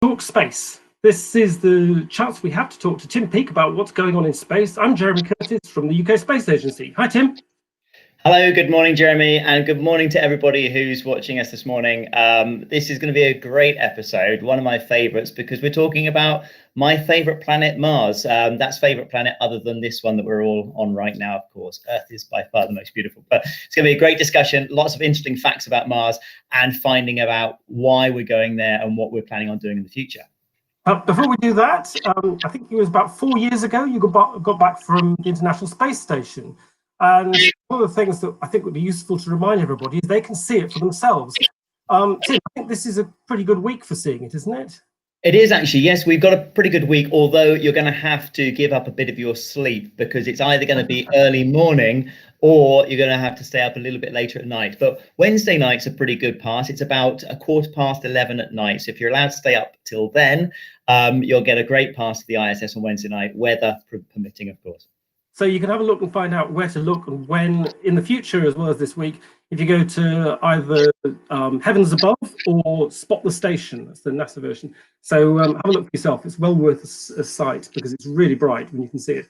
Talk Space. This is the chance we have to talk to Tim Peake about what's going on in space. I'm Jeremy Curtis from the UK Space Agency. Hi, Tim. Hello, good morning, Jeremy, and good morning to everybody who's watching us this morning. This is going to be a great episode, one of my favorites, because we're talking about my favorite planet, Mars. That's favorite planet other than this one that we're all on right now, of course. Earth is by far the most beautiful, but it's going to be a great discussion, lots of interesting facts about Mars and finding out why we're going there and what we're planning on doing in the future. Before we do that, I think it was about 4 years ago you got back from the International Space Station. And one of the things that I think would be useful to remind everybody is they can see it for themselves. Tim, I think this is a pretty good week for seeing it, isn't it? It is actually, yes. We've got a pretty good week, although you're going to have to give up a bit of your sleep because it's either going to be early morning or you're going to have to stay up a little bit later at night. But Wednesday night's a pretty good pass. It's about 11:15 at night. So if you're allowed to stay up till then, you'll get a great pass to the ISS on Wednesday night, weather permitting, of course. So you can have a look and find out where to look and when in the future, as well as this week, if you go to either Heavens Above or Spot the Station. That's the NASA version. So have a look for yourself. It's well worth a sight because it's really bright when you can see it.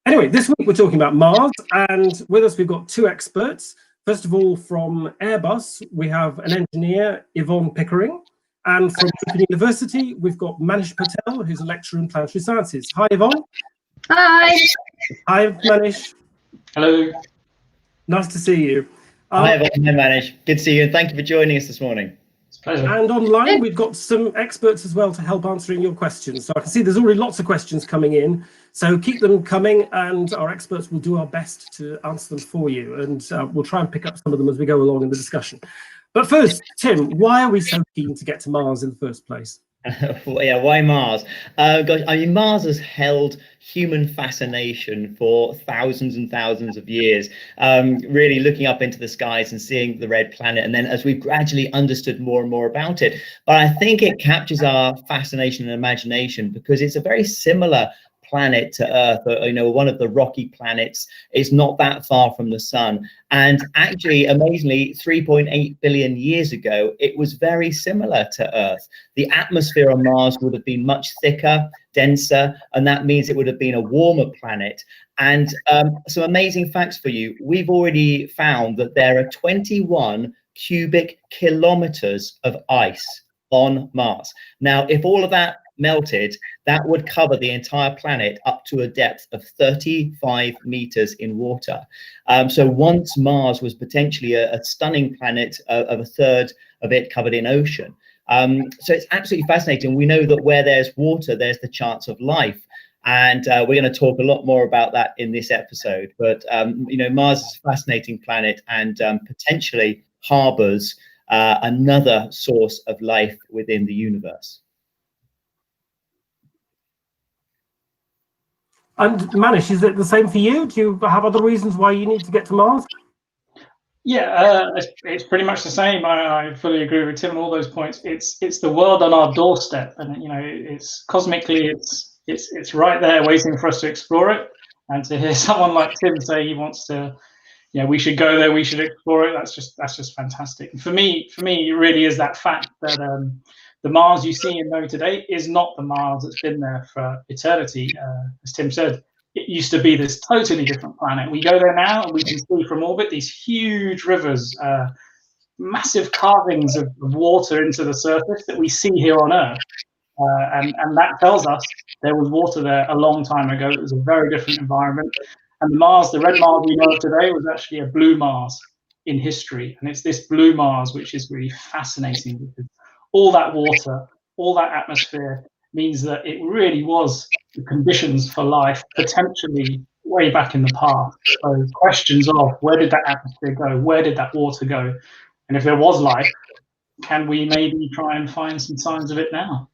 Anyway, this week we're talking about Mars, and with us we've got two experts. First of all, from Airbus, we have an engineer, Yvonne Pickering, and from Open University, we've got Manish Patel, who's a lecturer in planetary sciences. Hi, Yvonne. Hi. Hi, Manish. Hello. Nice to see you. Hi, Yvonne. Hi, Manish. Good to see you, and thank you for joining us this morning. It's a pleasure. And online, we've got some experts as well to help answering your questions. So I can see there's already lots of questions coming in. So keep them coming, and our experts will do our best to answer them for you. And we'll try and pick up some of them as we go along in the discussion. But first, Tim, why are we so keen to get to Mars in the first place? Yeah, why Mars? Gosh, I mean, Mars has held human fascination for thousands and thousands of years, really looking up into the skies and seeing the red planet. And then as we've gradually understood more and more about it, but I think it captures our fascination and imagination because it's a very similar planet to Earth, one of the rocky planets. It's not that far from the sun, and actually amazingly 3.8 billion years ago it was very similar to Earth. The atmosphere on Mars would have been much thicker, denser, and that means it would have been a warmer planet. And some amazing facts for you: we've already found that there are 21 cubic kilometers of ice on Mars. Now, if all of that melted, that would cover the entire planet up to a depth of 35 meters in water. So once Mars was potentially a stunning planet of a third of it covered in ocean. So it's absolutely fascinating. We know that where there's water, there's the chance of life. And we're going to talk a lot more about that in this episode. But, Mars is a fascinating planet and potentially harbors another source of life within the universe. And Manish, is it the same for you? Do you have other reasons why you need to get to Mars? Yeah, it's pretty much the same. I fully agree with Tim on all those points. It's the world on our doorstep, and it's cosmically, it's right there waiting for us to explore it. And to hear someone like Tim say he wants to, we should go there, we should explore it. That's just fantastic. And for me, it really is that fact that the Mars you see and know today is not the Mars that's been there for eternity. As Tim said, it used to be this totally different planet. We go there now and we can see from orbit these huge rivers, massive carvings of water into the surface that we see here on Earth. And that tells us there was water there a long time ago. It was a very different environment. And the red Mars we know of today was actually a blue Mars in history. And it's this blue Mars which is really fascinating because all that water, all that atmosphere means that it really was the conditions for life potentially way back in the past. So questions of where did that atmosphere go? Where did that water go? And if there was life, can we maybe try and find some signs of it now?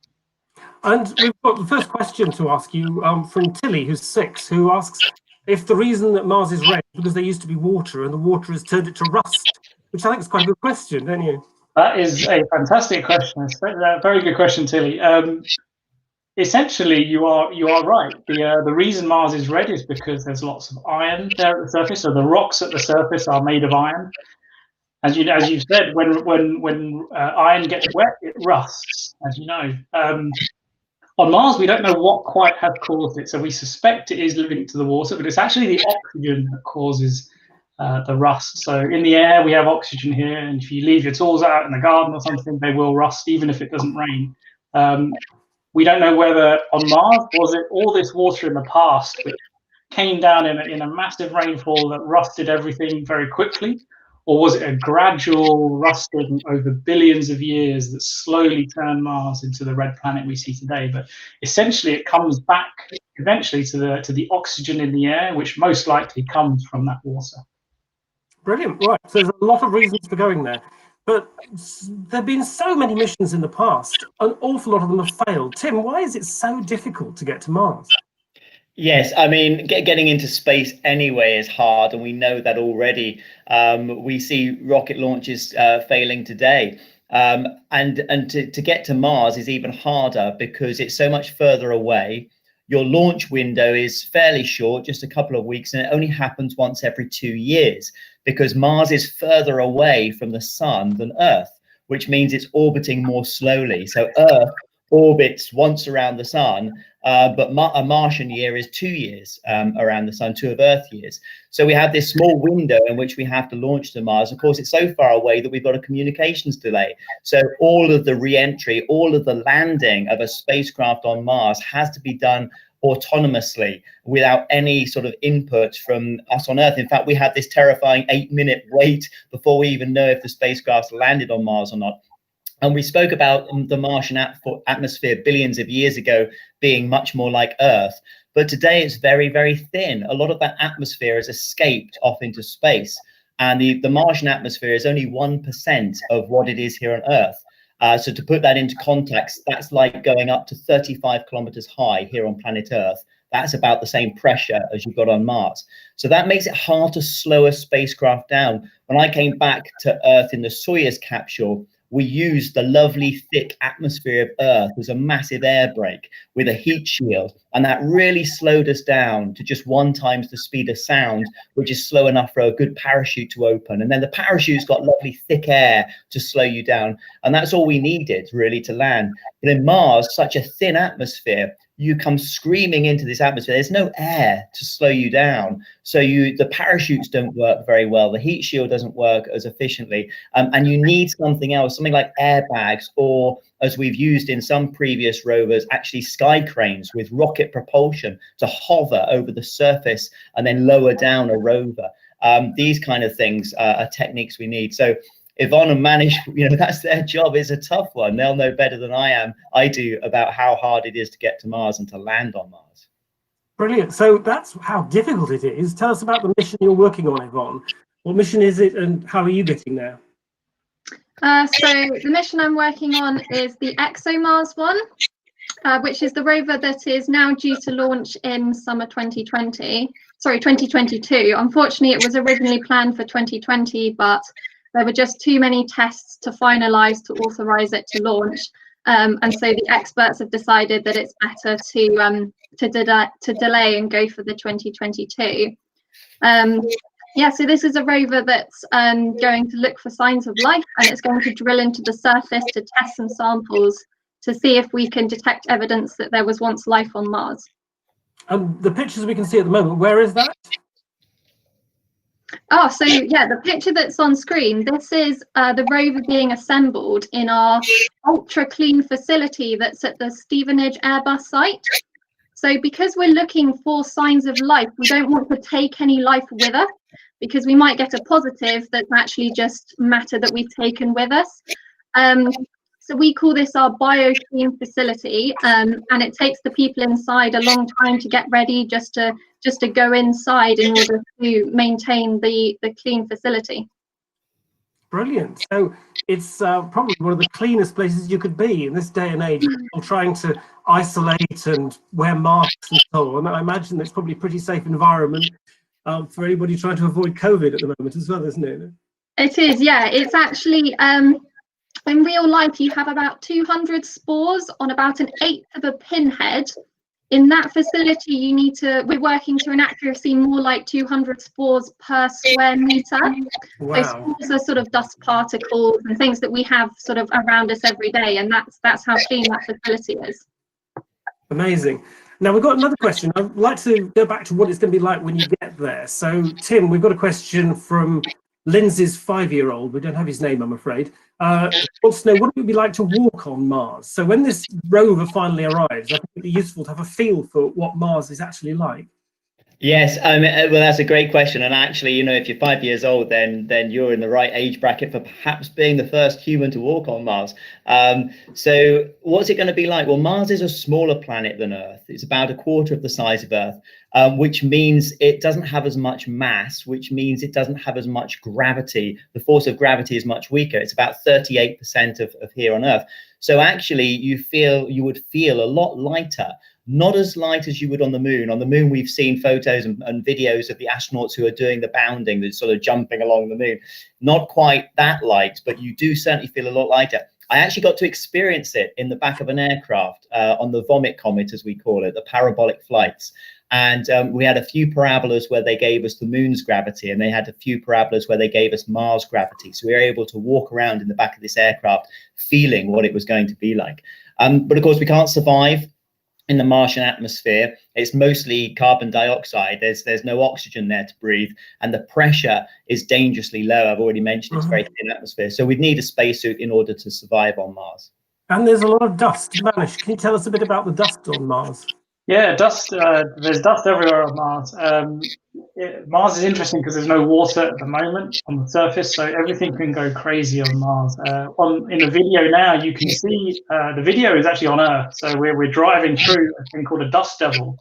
And we've got the first question to ask you from Tilly, who's 6, who asks if the reason that Mars is red is because there used to be water and the water has turned it to rust, which I think is quite a good question, don't you? That is a fantastic question. It's a very good question, Tilly. Essentially, you are right. The reason Mars is red is because there's lots of iron there at the surface. So the rocks at the surface are made of iron. As you said, when iron gets wet, it rusts. as you know. On Mars, we don't know what quite has caused it, so we suspect it is linked to the water, but it's actually the oxygen that causes the rust. So in the air, we have oxygen here, and if you leave your tools out in the garden or something, they will rust, even if it doesn't rain. We don't know whether on Mars, was it all this water in the past which came down in a massive rainfall that rusted everything very quickly, or was it a gradual rusting over billions of years that slowly turned Mars into the red planet we see today? But essentially, it comes back eventually to the oxygen in the air, which most likely comes from that water. Brilliant. Right. So there's a lot of reasons for going there. But there have been so many missions in the past. An awful lot of them have failed. Tim, why is it so difficult to get to Mars? Yes, I mean, getting into space anyway is hard, and we know that already. We see rocket launches failing today. And to get to Mars is even harder because it's so much further away. Your launch window is fairly short, just a couple of weeks, and it only happens once every 2 years because Mars is further away from the sun than Earth, which means it's orbiting more slowly. So Earth orbits once around the sun, but a Martian year is 2 years around the sun, 2 of Earth years. So we have this small window in which we have to launch to Mars. Of course, it's so far away that we've got a communications delay. So all of the re-entry, all of the landing of a spacecraft on Mars has to be done autonomously without any sort of input from us on Earth. In fact, we had this terrifying 8-minute wait before we even know if the spacecraft landed on Mars or not. And we spoke about the Martian atmosphere billions of years ago being much more like Earth. But today it's very, very thin. A lot of that atmosphere has escaped off into space. And the Martian atmosphere is only 1% of what it is here on Earth. So to put that into context, that's like going up to 35 kilometers high here on planet Earth. That's about the same pressure as you've got on Mars. So that makes it hard to slow a spacecraft down. When I came back to Earth in the Soyuz capsule, we used the lovely thick atmosphere of Earth as a massive air brake with a heat shield. And that really slowed us down to just 1 times the speed of sound, which is slow enough for a good parachute to open. And then the parachute's got lovely thick air to slow you down. And that's all we needed really to land. But in Mars, such a thin atmosphere, you come screaming into this atmosphere. There's no air to slow you down. So the parachutes don't work very well. The heat shield doesn't work as efficiently. And you need something else, something like airbags, or as we've used in some previous rovers, actually sky cranes with rocket propulsion to hover over the surface and then lower down a rover. These kind of things are techniques we need. So Yvonne and Manish, that's their job. It's a tough one. They'll know better than I do about how hard it is to get to Mars and to land on Mars. Brilliant. So that's how difficult it is. Tell us about the mission you're working on, Yvonne. What mission is it and how are you getting there? So the mission I'm working on is the ExoMars one, which is the rover that is now due to launch in summer 2022. Unfortunately, it was originally planned for 2020, but there were just too many tests to finalize to authorize it to launch. And so the experts have decided that it's better to delay and go for the 2022. So this is a rover that's going to look for signs of life, and it's going to drill into the surface to test some samples to see if we can detect evidence that there was once life on Mars. The pictures we can see at the moment, where is that? Oh, so yeah, the picture that's on screen, this is the rover being assembled in our ultra clean facility that's at the Stevenage Airbus site. So because we're looking for signs of life, we don't want to take any life with us because we might get a positive that's actually just matter that we've taken with us. So we call this our bio-clean facility, and it takes the people inside a long time to get ready just to go inside in order to maintain the clean facility. Brilliant. So it's probably one of the cleanest places you could be in this day and age, people trying to isolate and wear masks and so on. I imagine it's probably a pretty safe environment for anybody trying to avoid COVID at the moment as well, isn't it? It is, yeah. It's actually, in real life, you have about 200 spores on about 1/8 of a pinhead in that facility, we're working to an accuracy more like 200 spores per square meter. Wow. So spores are sort of dust particles and things that we have sort of around us every day, and that's how clean that facility is. Amazing. Now we've got another question. I'd like to go back to what it's going to be like when you get there. So Tim, we've got a question from Lindsay's 5-year-old. We don't have his name, I'm afraid. Wants to know what it would be like to walk on Mars. So when this rover finally arrives, I think it'd be useful to have a feel for what Mars is actually like. Yes, well, that's a great question. And actually, you know, if you're 5 years old, then you're in the right age bracket for perhaps being the first human to walk on Mars. So what's it going to be like? Well, Mars is a smaller planet than Earth. It's about a quarter of the size of Earth, which means it doesn't have as much mass, which means it doesn't have as much gravity. The force of gravity is much weaker. It's about 38% of here on Earth. So actually, you would feel a lot lighter. Not as light as you would on the moon. On the moon, we've seen photos and videos of the astronauts who are doing the bounding, that's sort of jumping along the moon. Not quite that light, but you do certainly feel a lot lighter. I actually got to experience it in the back of an aircraft on the Vomit Comet, as we call it, the parabolic flights. And we had a few parabolas where they gave us the moon's gravity, and they had a few parabolas where they gave us Mars gravity. So we were able to walk around in the back of this aircraft feeling what it was going to be like. But of course, we can't survive in the Martian atmosphere. It's mostly carbon dioxide. There's no oxygen there to breathe, and the pressure is dangerously low. I've already mentioned it's very thin atmosphere, so we'd need a spacesuit in order to survive on Mars. And there's a lot of dust. Manish, can you tell us a bit about the dust on Mars? Yeah, dust. There's dust everywhere on Mars. Mars is interesting because there's no water at the moment on the surface, so everything can go crazy on Mars. In the video now, you can see the video is actually on Earth. So we're driving through a thing called a dust devil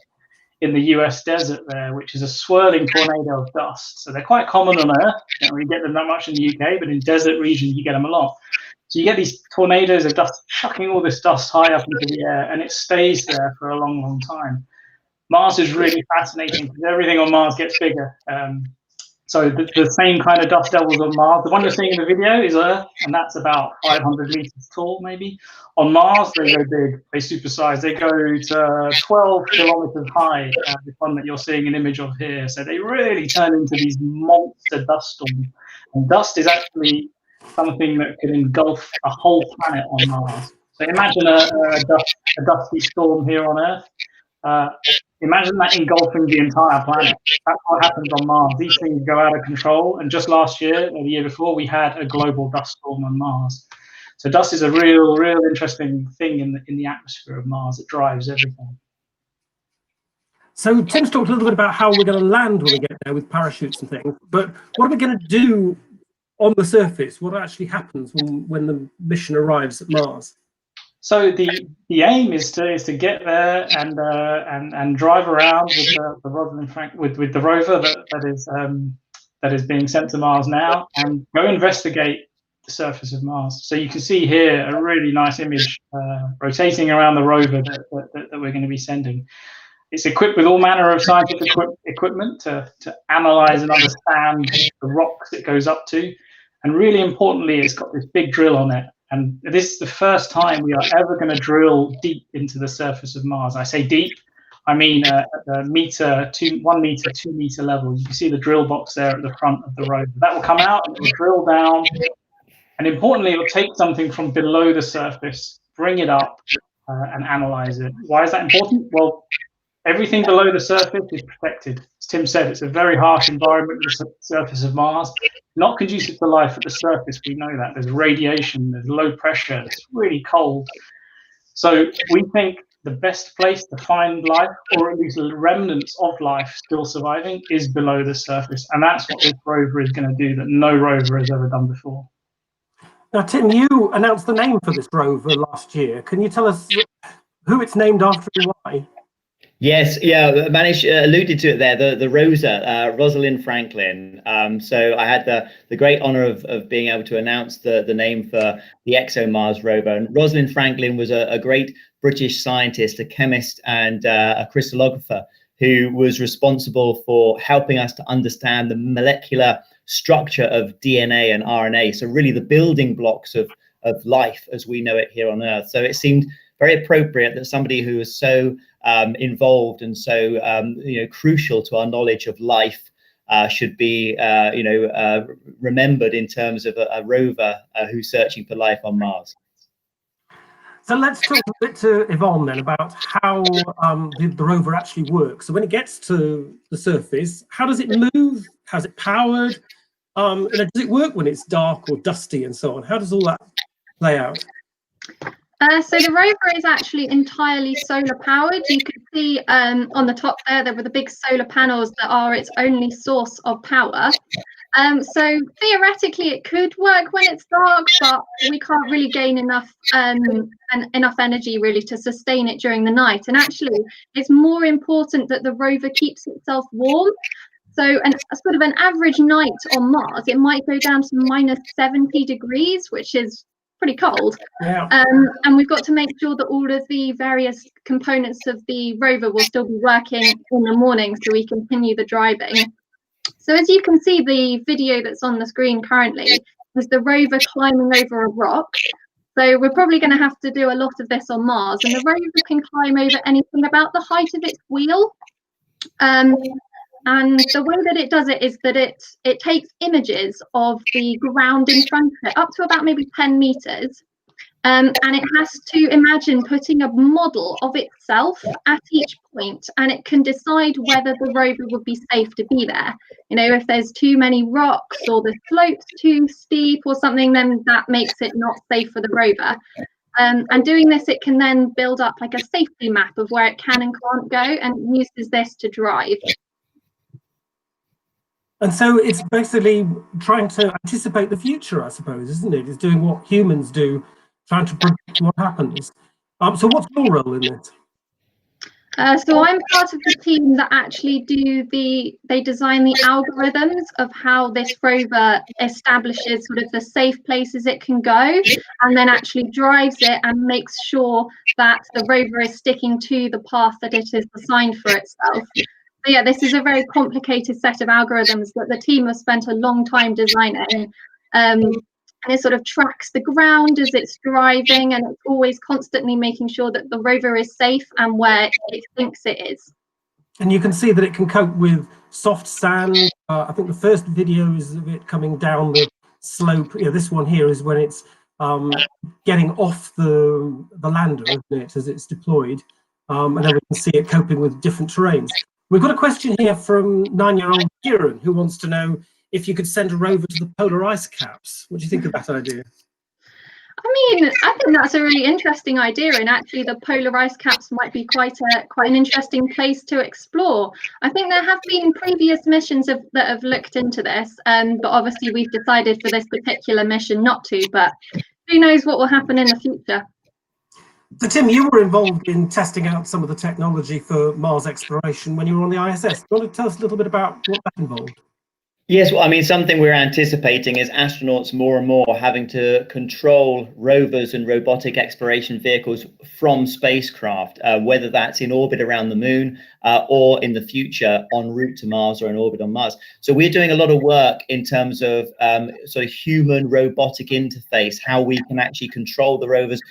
in the US desert there, which is a swirling tornado of dust. So they're quite common on Earth. You don't really get them that much in the UK, but in desert regions you get them a lot. So you get these tornadoes of dust chucking all this dust high up into the air, and it stays there for a long, long time. Mars is really fascinating because everything on Mars gets bigger. So the same kind of dust devils on Mars. The one you're seeing in the video is Earth, and that's about 500 meters tall, maybe. On Mars, they go big, they supersize. They go to 12 kilometers high, the one that you're seeing an image of here. So they really turn into these monster dust storms. And dust is actually something that can engulf a whole planet on Mars. So imagine a dusty storm here on Earth. Imagine that engulfing the entire planet. That's what happens on Mars. These things go out of control. And just last year, or the year before, we had a global dust storm on Mars. So dust is a real interesting thing in the atmosphere of Mars. It drives everything. So Tim's talked a little bit about how we're going to land when we get there with parachutes and things. But what are we going to do on the surface? What actually happens when the mission arrives at Mars? So the aim is to get there and drive around with the Rosalind Frank with the rover that is being sent to Mars now, and go investigate the surface of Mars. So you can see here a really nice image rotating around the rover that we're going to be sending. It's equipped with all manner of scientific equipment to analyze and understand the rocks it goes up to, and really importantly, it's got this big drill on it. And this is the first time we are ever going to drill deep into the surface of Mars. I say deep, I mean at the 1 meter, 2 meter level. You can see the drill box there at the front of the rover. That will come out and it will drill down. And importantly, it will take something from below the surface, bring it up and analyze it. Why is that important? Well, everything below the surface is protected. As Tim said, it's a very harsh environment, the surface of Mars. Not conducive to life at the surface, we know that. There's radiation, there's low pressure, it's really cold. So we think the best place to find life, or at least remnants of life still surviving, is below the surface. And that's what this rover is going to do that no rover has ever done before. Now, Tim, you announced the name for this rover last year. Can you tell us who it's named after and why? Yes, yeah, Manish alluded to it there, the Rosa, Rosalind Franklin. So I had the great honor of being able to announce the name for the ExoMars rover. And Rosalind Franklin was a great British scientist, a chemist and a crystallographer who was responsible for helping us to understand the molecular structure of DNA and RNA. So really the building blocks of life as we know it here on Earth. So it seemed very appropriate that somebody who is so involved and so crucial to our knowledge of life should be remembered in terms of a rover who's searching for life on Mars. So let's talk a bit to Yvonne then about how the rover actually works. So when it gets to the surface, how does it move? How's it powered? Does it work when it's dark or dusty and so on? How does all that play out? So the rover is actually entirely solar powered. You can see on the top there were the big solar panels that are its only source of power. So theoretically it could work when it's dark, but we can't really gain enough energy really to sustain it during the night. And actually it's more important that the rover keeps itself warm. So a sort of an average night on Mars, it might go down to minus 70 degrees, which is pretty cold. Yeah. And we've got to make sure that all of the various components of the rover will still be working in the morning so we continue the driving. So as you can see, the video that's on the screen currently is the rover climbing over a rock. So we're probably going to have to do a lot of this on Mars, and the rover can climb over anything about the height of its wheel. And the way that it does it is that it takes images of the ground in front of it up to about maybe 10 meters. And it has to imagine putting a model of itself at each point, and it can decide whether the rover would be safe to be there. If there's too many rocks or the slope's too steep or something, then that makes it not safe for the rover. And doing this, it can then build up like a safety map of where it can and can't go, and uses this to drive. And so it's basically trying to anticipate the future, I suppose, isn't it? It's doing what humans do, trying to predict what happens. So what's your role in it? So I'm part of the team that actually they design the algorithms of how this rover establishes sort of the safe places it can go, and then actually drives it and makes sure that the rover is sticking to the path that it is assigned for itself. So yeah, this is a very complicated set of algorithms that the team has spent a long time designing. And it sort of tracks the ground as it's driving, and it's always constantly making sure that the rover is safe and where it thinks it is. And you can see that it can cope with soft sand. I think the first video is of it coming down the slope. This one here is when it's getting off the lander, isn't it, as it's deployed. And then we can see it coping with different terrains. We've got a question here from 9-year-old Kieran, who wants to know if you could send a rover to the polar ice caps. What do you think of that idea? I think that's a really interesting idea, and actually the polar ice caps might be quite an interesting place to explore. I think there have been previous missions that have looked into this, but obviously we've decided for this particular mission not to, but who knows what will happen in the future. So Tim, you were involved in testing out some of the technology for Mars exploration when you were on the ISS. Do you want to tell us a little bit about what that involved? Yes, well, I mean, something we're anticipating is astronauts more and more having to control rovers and robotic exploration vehicles from spacecraft, whether that's in orbit around the moon or in the future en route to Mars or in orbit on Mars. So we're doing a lot of work in terms of sort of human robotic interface, how we can actually control the rovers.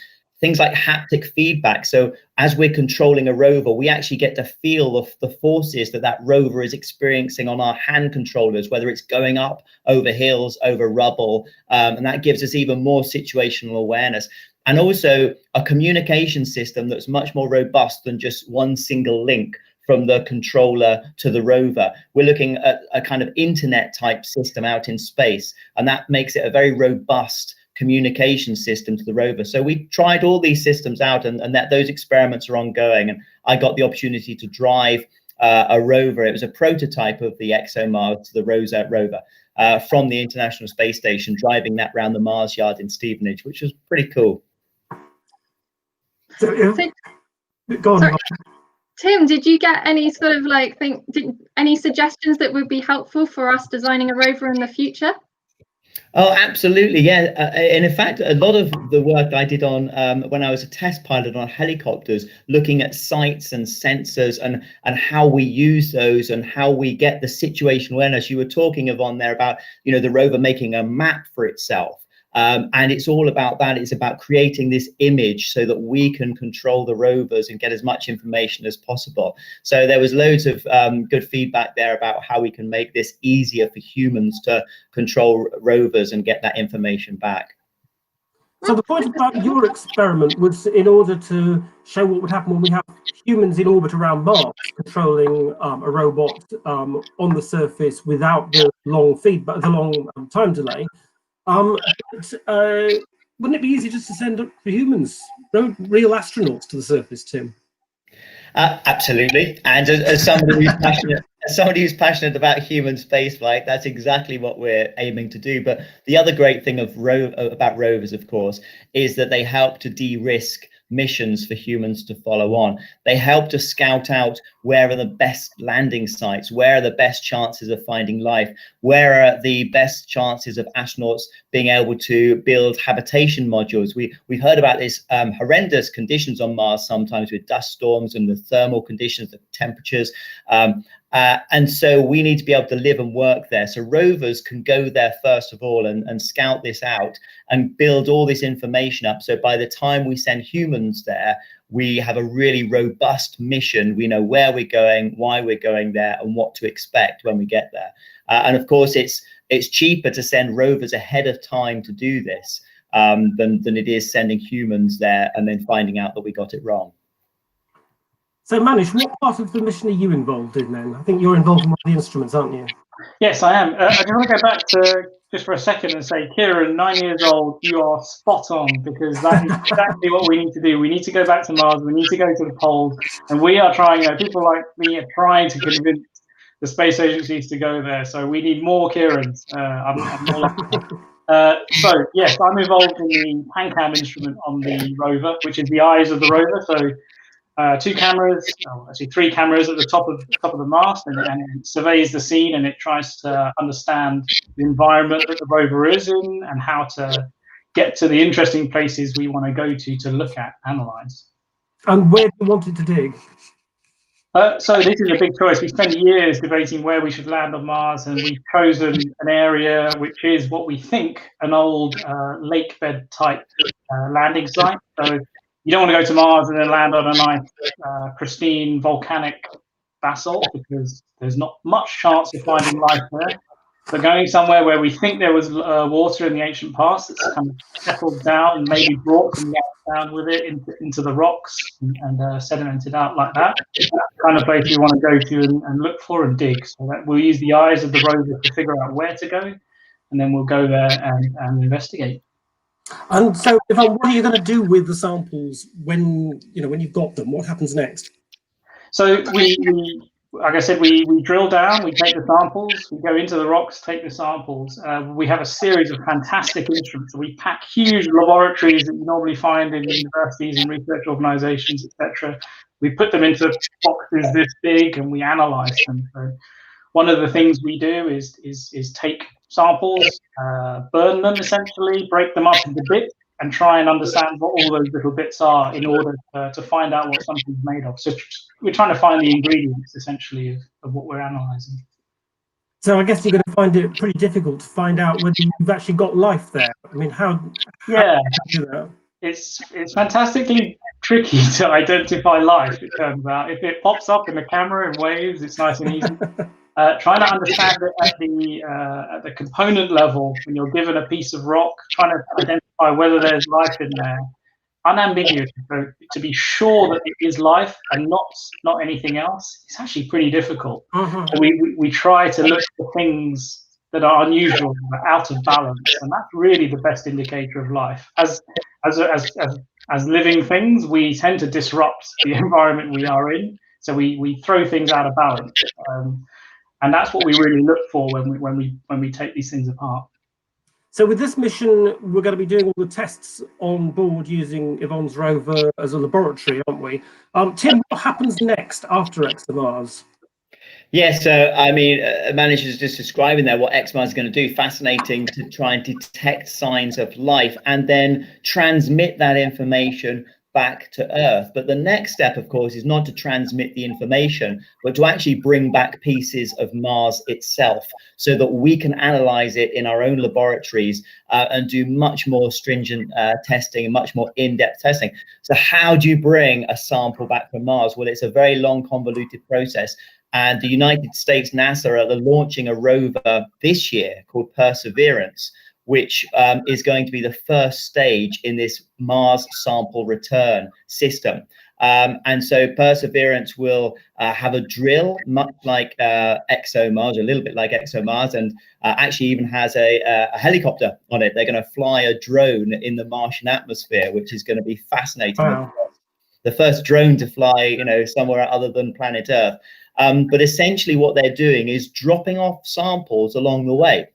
Things like haptic feedback. So as we're controlling a rover, we actually get to feel the forces that rover is experiencing on our hand controllers, whether it's going up over hills, over rubble, and that gives us even more situational awareness. And also a communication system that's much more robust than just one single link from the controller to the rover. We're looking at a kind of internet type system out in space, and that makes it a very robust communication system to the rover. So we tried all these systems out, and that those experiments are ongoing. And I got the opportunity to drive a rover. It was a prototype of the ExoMars, the Rosa rover, from the International Space Station, driving that around the Mars yard in Stevenage, which was pretty cool. So, go on. Sorry, Tim, did you get any sort of any suggestions that would be helpful for us designing a rover in the future? Oh, absolutely, yeah. And in fact, a lot of the work I did on when I was a test pilot on helicopters, looking at sights and sensors and how we use those and how we get the situational awareness. You were talking, Yvonne, there about the rover making a map for itself. And it's all about that. It's about creating this image so that we can control the rovers and get as much information as possible. So there was loads of good feedback there about how we can make this easier for humans to control rovers and get that information back. So the point about your experiment was in order to show what would happen when we have humans in orbit around Mars controlling a robot on the surface without the long feedback, the long time delay. But, wouldn't it be easy just to send up the humans, real astronauts, to the surface, Tim? Absolutely. And as somebody who's passionate about human spaceflight, that's exactly what we're aiming to do. But the other great thing about rovers, of course, is that they help to de-risk missions for humans to follow on. They help to scout out where are the best landing sites, where are the best chances of finding life, where are the best chances of astronauts being able to build habitation modules. We've heard about this horrendous conditions on Mars sometimes with dust storms and the thermal conditions, the temperatures. And so we need to be able to live and work there. So rovers can go there first of all and scout this out and build all this information up. So by the time we send humans there, we have a really robust mission. We know where we're going, why we're going there, and what to expect when we get there. And of course, it's cheaper to send rovers ahead of time to do this than it is sending humans there and then finding out that we got it wrong. So Manish, what part of the mission are you involved in then? I think you're involved in one of the instruments, aren't you? Yes, I am. I just want to go back to just for a second and say, Kieran, 9 years old, you are spot on, because that is exactly what we need to do. We need to go back to Mars. We need to go to the poles, and we are trying. People like me are trying to convince the space agencies to go there. So we need more Kierans. I'm more like so yes, I'm involved in the PanCam instrument on the rover, which is the eyes of the rover. So two cameras, actually three cameras at the top of the mast, and it surveys the scene, and it tries to understand the environment that the rover is in and how to get to the interesting places we want to go to look at, analyze. And where do you want it to dig? So this is a big choice. We spent years debating where we should land on Mars, and we've chosen an area which is what we think an old lake bed type landing site. So you don't want to go to Mars and then land on a nice, pristine volcanic basalt, because there's not much chance of finding life there. But going somewhere where we think there was water in the ancient past that's kind of settled down and maybe brought some gas down with it into the rocks and sedimented out like that, that's the kind of place we want to go to and look for and dig. So that we'll use the eyes of the rover to figure out where to go, and then we'll go there and investigate. And so, Yvonne, what are you going to do with the samples when you've got them? What happens next? So we like I said, we drill down, we take the samples, we go into the rocks, take the samples. We have a series of fantastic instruments. So we pack huge laboratories that you normally find in universities and research organizations, etc. We put them into boxes this big and we analyze them. So one of the things we do is take samples, burn them essentially, break them up into bits, and try and understand what all those little bits are in order to find out what something's made of. So we're trying to find the ingredients essentially of what we're analysing. So I guess you're going to find it pretty difficult to find out whether you've actually got life there. I mean, how do you do that? It's fantastically tricky to identify life, it turns out. If it pops up in the camera in waves, it's nice and easy. Trying to understand it at the component level, when you're given a piece of rock, trying to identify whether there's life in there, unambiguous. So to be sure that it is life and not anything else, it's actually pretty difficult. So we try to look for things that are unusual, out of balance, and that's really the best indicator of life. As living things, we tend to disrupt the environment we are in, so we throw things out of balance. And that's what we really look for when we take these things apart. So with this mission, we're going to be doing all the tests on board using Yvonne's rover as a laboratory, aren't we? Tim, what happens next after ExoMars? Yeah, so I mean, Manish is just describing there what ExoMars is going to do. Fascinating to try and detect signs of life and then transmit that information back to Earth. But the next step, of course, is not to transmit the information, but to actually bring back pieces of Mars itself so that we can analyze it in our own laboratories and do much more stringent testing and much more in-depth testing. So how do you bring a sample back from Mars? Well, it's a very long, convoluted process. And the United States NASA are launching a rover this year called Perseverance, which is going to be the first stage in this Mars sample return system. And so Perseverance will have a drill, much like ExoMars, a little bit like ExoMars, and actually even has a helicopter on it. They're going to fly a drone in the Martian atmosphere, which is going to be fascinating. Wow. The first drone to fly, somewhere other than planet Earth. But essentially what they're doing is dropping off samples along the way.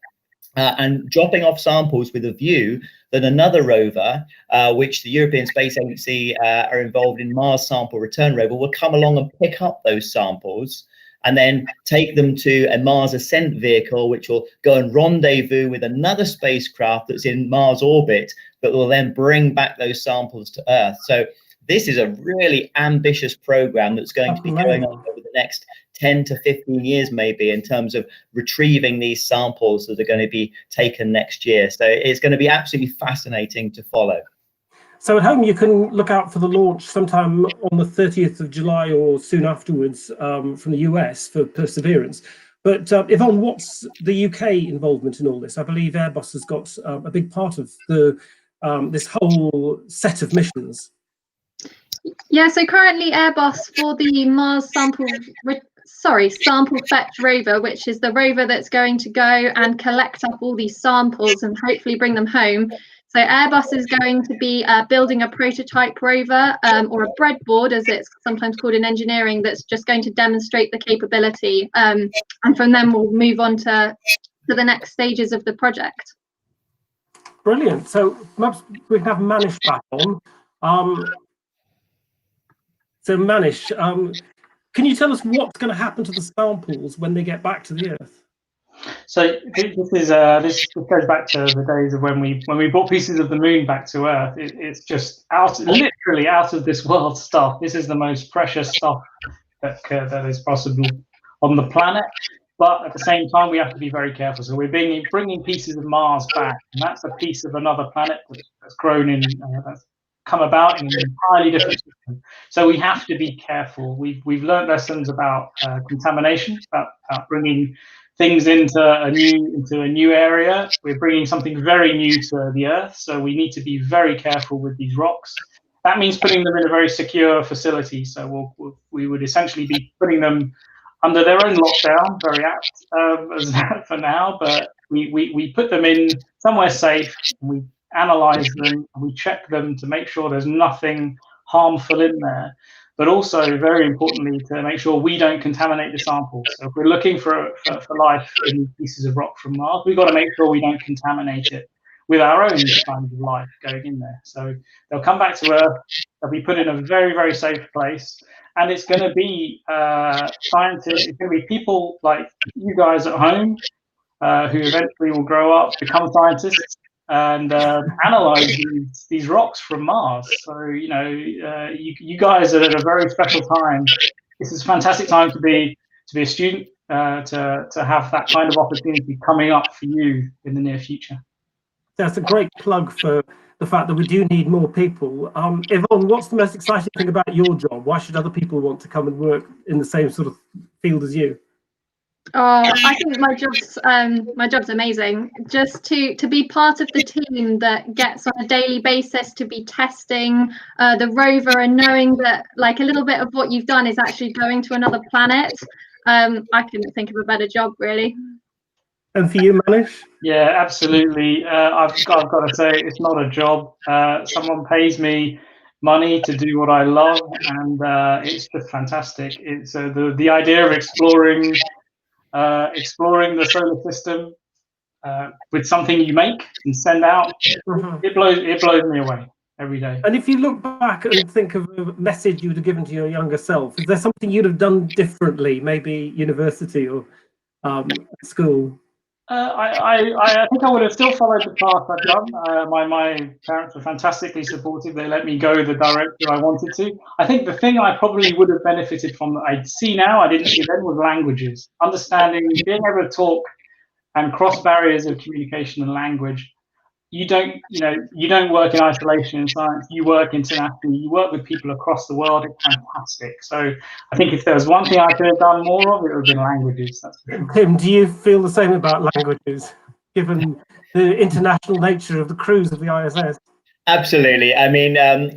And dropping off samples with a view that another rover, which the European Space Agency are involved in, Mars Sample Return Rover, will come along and pick up those samples and then take them to a Mars Ascent vehicle, which will go and rendezvous with another spacecraft that's in Mars orbit, that will then bring back those samples to Earth. So this is a really ambitious program that's going to be going on over the next 10 to 15 years, maybe, in terms of retrieving these samples that are going to be taken next year. So it's going to be absolutely fascinating to follow. So at home, you can look out for the launch sometime on the 30th of July or soon afterwards from the US for Perseverance. But Yvonne, what's the UK involvement in all this? I believe Airbus has got a big part of the this whole set of missions. Yeah, so currently Airbus for the Mars Sample Fetch rover, which is the rover that's going to go and collect up all these samples and hopefully bring them home. So Airbus is going to be building a prototype rover or a breadboard, as it's sometimes called in engineering, that's just going to demonstrate the capability. And from then we'll move on to the next stages of the project. Brilliant. So perhaps we can have Manish back on. So Manish, can you tell us what's going to happen to the samples when they get back to the Earth? So this goes back to the days of when we brought pieces of the moon back to Earth. It's just literally out of this world stuff. This is the most precious stuff that is possible on the planet. But at the same time, we have to be very careful. So we're bringing pieces of Mars back, and that's a piece of another planet that's grown in, that's come about in an entirely different system. So we have to be careful. We've learned lessons about contamination, about bringing things into a new area. We're bringing something very new to the Earth, so we need to be very careful with these rocks. That means putting them in a very secure facility. So we would essentially be putting them under their own lockdown, very apt as that for now, but we put them in somewhere safe, and we analyze them, and we check them to make sure there's nothing harmful in there, but also very importantly to make sure we don't contaminate the samples. So if we're looking for life in pieces of rock from Mars, we've got to make sure we don't contaminate it with our own kinds of life going in there. So they'll come back to Earth, they'll be put in a very, very safe place. And it's going to be scientists, it's going to be people like you guys at home who eventually will grow up, become scientists, and analyze these rocks from Mars. So, you guys are at a very special time. This is a fantastic time to be a student, to have that kind of opportunity coming up for you in the near future. That's a great plug for the fact that we do need more people. Yvonne, what's the most exciting thing about your job? Why should other people want to come and work in the same sort of field as you? Oh, I think my job's amazing. Just to be part of the team that gets on a daily basis to be testing the rover and knowing that like a little bit of what you've done is actually going to another planet. I couldn't think of a better job, really. And for you, Manish? Yeah, absolutely. I've got to say, it's not a job. Someone pays me money to do what I love, and it's just fantastic. It's the idea of exploring the solar system with something you make and send out. It blows me away every day. And if you look back and think of a message you would have given to your younger self, is there something you'd have done differently, maybe university or school? I think I would have still followed the path I've done. My parents were fantastically supportive. They let me go the direction I wanted to. I think the thing I probably would have benefited from that I see now, I didn't see then, was languages. Understanding, being able to talk and cross barriers of communication and language. You don't work in isolation in science. You work internationally. You work with people across the world. It's fantastic. So I think if there was one thing I could have done more of, it would have been languages. That's for sure. Tim, do you feel the same about languages, given the international nature of the crews of the ISS? Absolutely. I mean,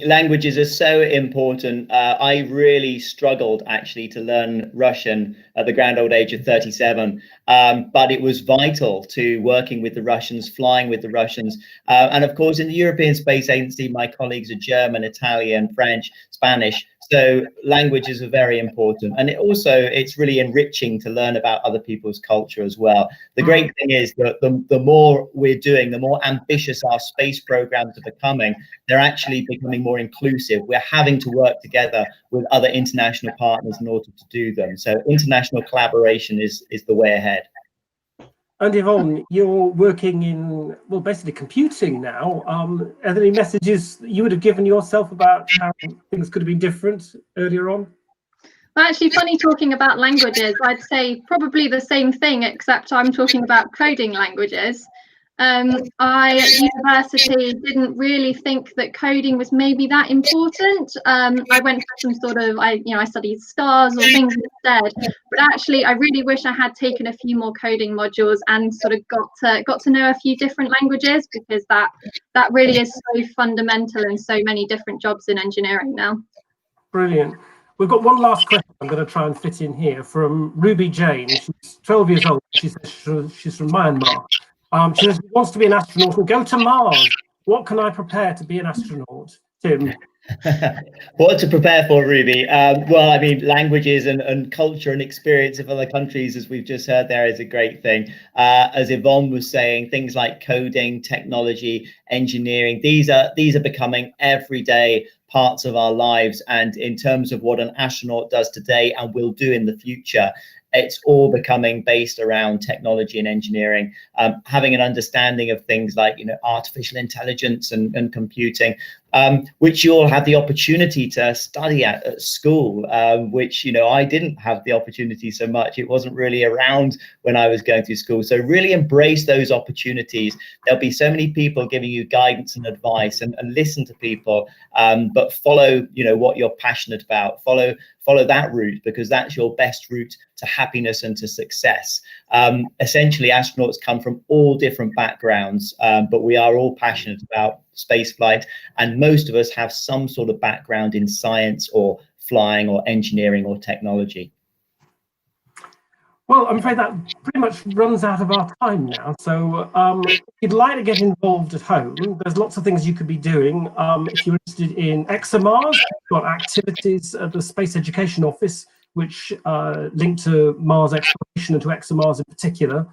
languages are so important. I really struggled actually to learn Russian at the grand old age of 37, but it was vital to working with the Russians, flying with the Russians. And of course, in the European Space Agency, my colleagues are German, Italian, French, Spanish. So languages are very important. And it's really enriching to learn about other people's culture as well. The great thing is that the more we're doing, the more ambitious our space programs are becoming. They're actually becoming more inclusive. We're having to work together with other international partners in order to do them. So international collaboration is the way ahead. And Yvonne, you're working in, well, basically computing now. Are there any messages you would have given yourself about how things could have been different earlier on? Well, actually, funny talking about languages, I'd say probably the same thing, except I'm talking about coding languages. I at university didn't really think that coding was maybe that important. I went for some sort of, I studied stars or things instead. But actually, I really wish I had taken a few more coding modules and sort of got to know a few different languages, because that really is so fundamental in so many different jobs in engineering now. Brilliant. We've got one last question I'm going to try and fit in here from Ruby Jane. She's 12 years old. She says she's from Myanmar. She says she wants to be an astronaut and go to Mars. What can I prepare to be an astronaut? Tim? What to prepare for, Ruby? Well, I mean, languages and culture and experience of other countries, as we've just heard there, is a great thing. As Yvonne was saying, things like coding, technology, engineering, these are becoming everyday parts of our lives. And in terms of what an astronaut does today and will do in the future, it's all becoming based around technology and engineering, having an understanding of things like, artificial intelligence and computing, which you'll have the opportunity to study at school, which, I didn't have the opportunity so much. It wasn't really around when I was going through school. So really embrace those opportunities. There'll be so many people giving you guidance and advice, and listen to people, but follow, what you're passionate about. Follow that route, because that's your best route to happiness and to success. Essentially, astronauts come from all different backgrounds, but we are all passionate about spaceflight, and most of us have some sort of background in science or flying or engineering or technology. Well, I'm afraid that pretty much runs out of our time now. So if you'd like to get involved at home, there's lots of things you could be doing. If you're interested in ExoMars, we've got activities at the Space Education Office, which link to Mars exploration and to ExoMars in particular.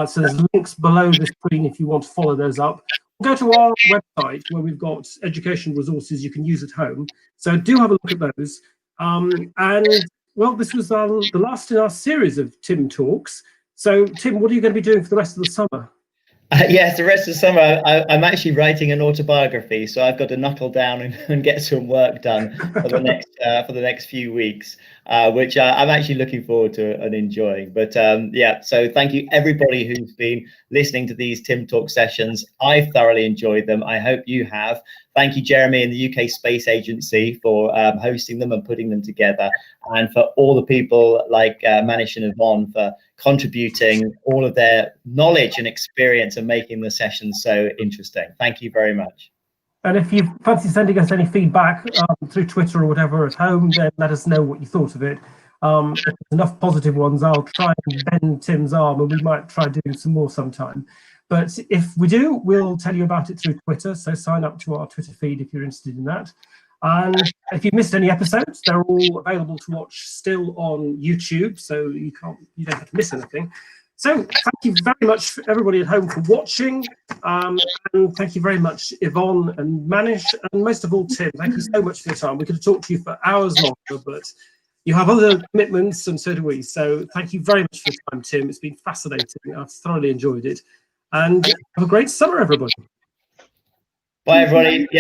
So there's links below this screen if you want to follow those up. Go to our website where we've got education resources you can use at home. So do have a look at those. Well, this was the last in our series of Tim Talks. So, Tim, what are you going to be doing for the rest of the summer? Yes, the rest of the summer, I'm actually writing an autobiography, so I've got to knuckle down and get some work done for the next few weeks, which I'm actually looking forward to and enjoying. But yeah, so thank you everybody who's been listening to these Tim Talk sessions. I've thoroughly enjoyed them. I hope you have. Thank you, Jeremy, and the UK Space Agency for hosting them and putting them together, and for all the people like Manish and Yvonne for contributing all of their knowledge and experience and making the sessions so interesting. Thank you very much. And if you fancy sending us any feedback through Twitter or whatever at home, then let us know what you thought of it. If there's enough positive ones, I'll try and bend Tim's arm, and we might try doing some more sometime. But if we do, we'll tell you about it through Twitter. So sign up to our Twitter feed if you're interested in that. And if you missed any episodes, they're all available to watch still on YouTube, so you don't have to miss anything. So thank you very much, everybody at home, for watching. And thank you very much, Yvonne and Manish, and most of all, Tim. Thank you so much for your time. We could have talked to you for hours longer, but you have other commitments, and so do we. So thank you very much for your time, Tim. It's been fascinating. I've thoroughly enjoyed it. And have a great summer, everybody. Bye, everybody. Yeah.